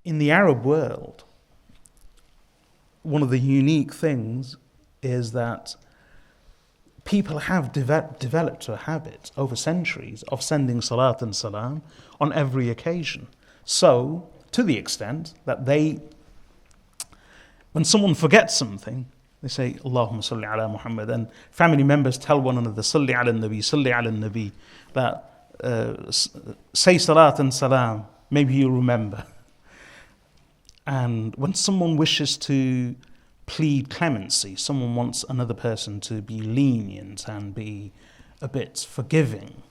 In the Arab world, one of the unique things is that people have developed a habit over centuries of sending salat and salam on every occasion. So, to the extent that when someone forgets something, they say, Allahumma salli ala Muhammad, and family members tell one another, salli ala nabi, that say salat and salam, maybe you'll remember. And when someone wishes to plead clemency, someone wants another person to be lenient and be a bit forgiving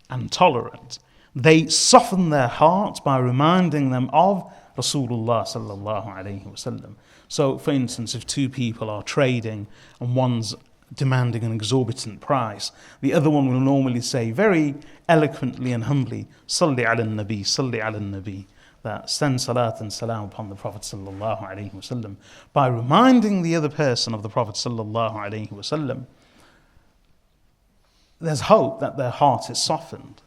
and tolerant, they soften their hearts by reminding them of Rasulullah sallallahu alayhi wasallam. So, for instance, if two people are trading and one's demanding an exorbitant price, the other one will normally say very eloquently and humbly, Salli ala nabi, that send salat and salam upon the Prophet sallallahu alaihi wasallam. By reminding the other person of the Prophet sallallahu alaihi wasallam, there's hope that their heart is softened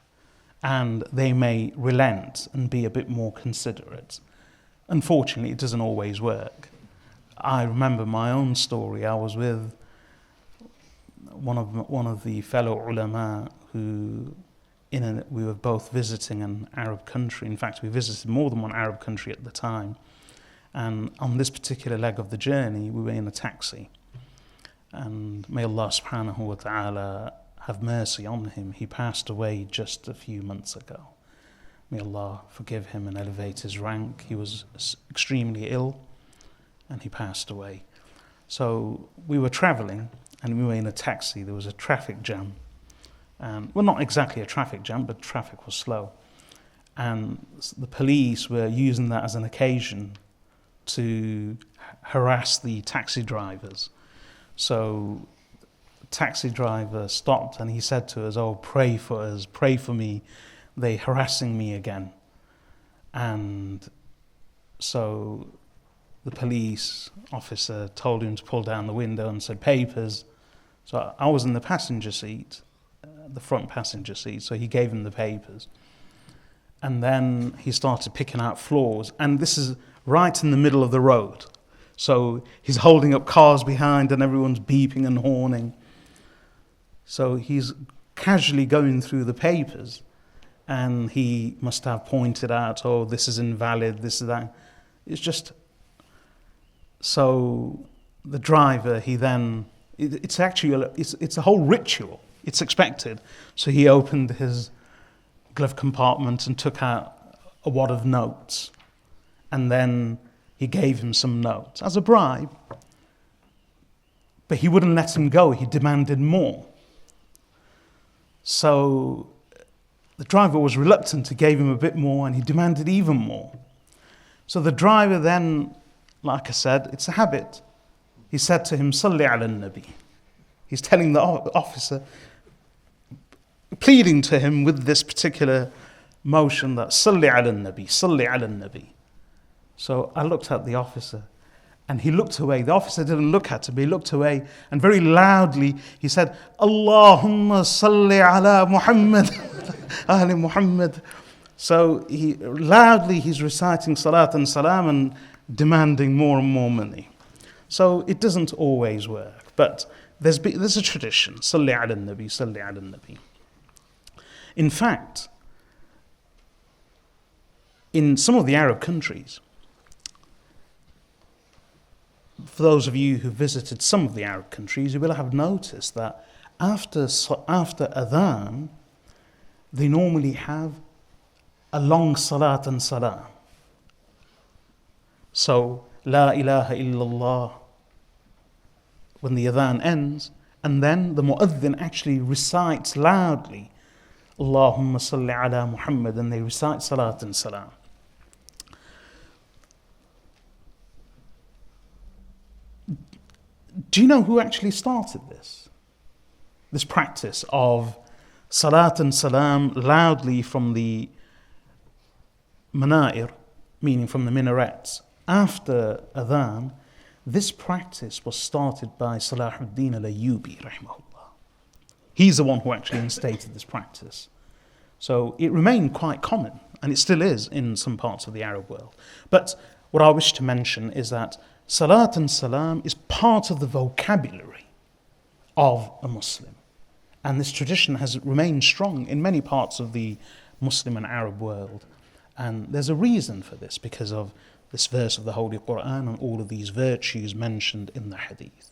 and they may relent and be a bit more considerate. Unfortunately, it doesn't always work. I remember my own story. I was with one of the fellow ulama who we were both visiting an Arab country. In fact, we visited more than one Arab country at the time. And on this particular leg of the journey, we were in a taxi. And may Allah subhanahu wa ta'ala have mercy on him. He passed away just a few months ago. May Allah forgive him and elevate his rank. He was extremely ill and he passed away. So we were traveling and we were in a taxi. There was a traffic jam. Well, not exactly a traffic jam, but traffic was slow. And the police were using that as an occasion to harass the taxi drivers. So the taxi driver stopped and he said to us, "Oh, pray for us, pray for me. They're harassing me again." And so the police officer told him to pull down the window and said, "Papers." So I was in the passenger seat, the front passenger seat, so he gave him the papers. And then he started picking out flaws, and this is right in the middle of the road. So he's holding up cars behind and everyone's beeping and horning. So he's casually going through the papers and he must have pointed out, "Oh, this is invalid, this is that." It's just, so the driver, it's actually, it's a whole ritual. It's expected. So he opened his glove compartment and took out a wad of notes. And then he gave him some notes as a bribe. But he wouldn't let him go. He demanded more. So the driver was reluctant to give him a bit more and he demanded even more. So the driver then, like I said, it's a habit. He said to him, "Salli ala nabi." He's telling the officer, pleading to him with this particular motion that Salli ala nabi, Salli ala nabi. So I looked at the officer and he looked away. The officer didn't look at him, he looked away and very loudly he said, "Allahumma salli ala Muhammad, ahli Muhammad." So he's reciting salat and salam and demanding more and more money. So it doesn't always work, but there's a tradition, Salli ala nabi, Salli ala nabi. In fact, in some of the Arab countries, for those of you who visited some of the Arab countries, you will have noticed that after adhan, they normally have a long salat and salam. So, La ilaha illallah, when the adhan ends, and then the mu'adhin actually recites loudly, Allahumma salli ala Muhammad, and they recite salat and salam. Do you know who actually started this? This practice of salat and salam loudly from the manair, meaning from the minarets, after adhan. This practice was started by Salahuddin al-Ayyubi, rahimahullah. He's the one who actually instated this practice. So it remained quite common and it still is in some parts of the Arab world. But what I wish to mention is that Salat and Salam is part of the vocabulary of a Muslim. And this tradition has remained strong in many parts of the Muslim and Arab world. And there's a reason for this, because of this verse of the Holy Quran and all of these virtues mentioned in the hadith.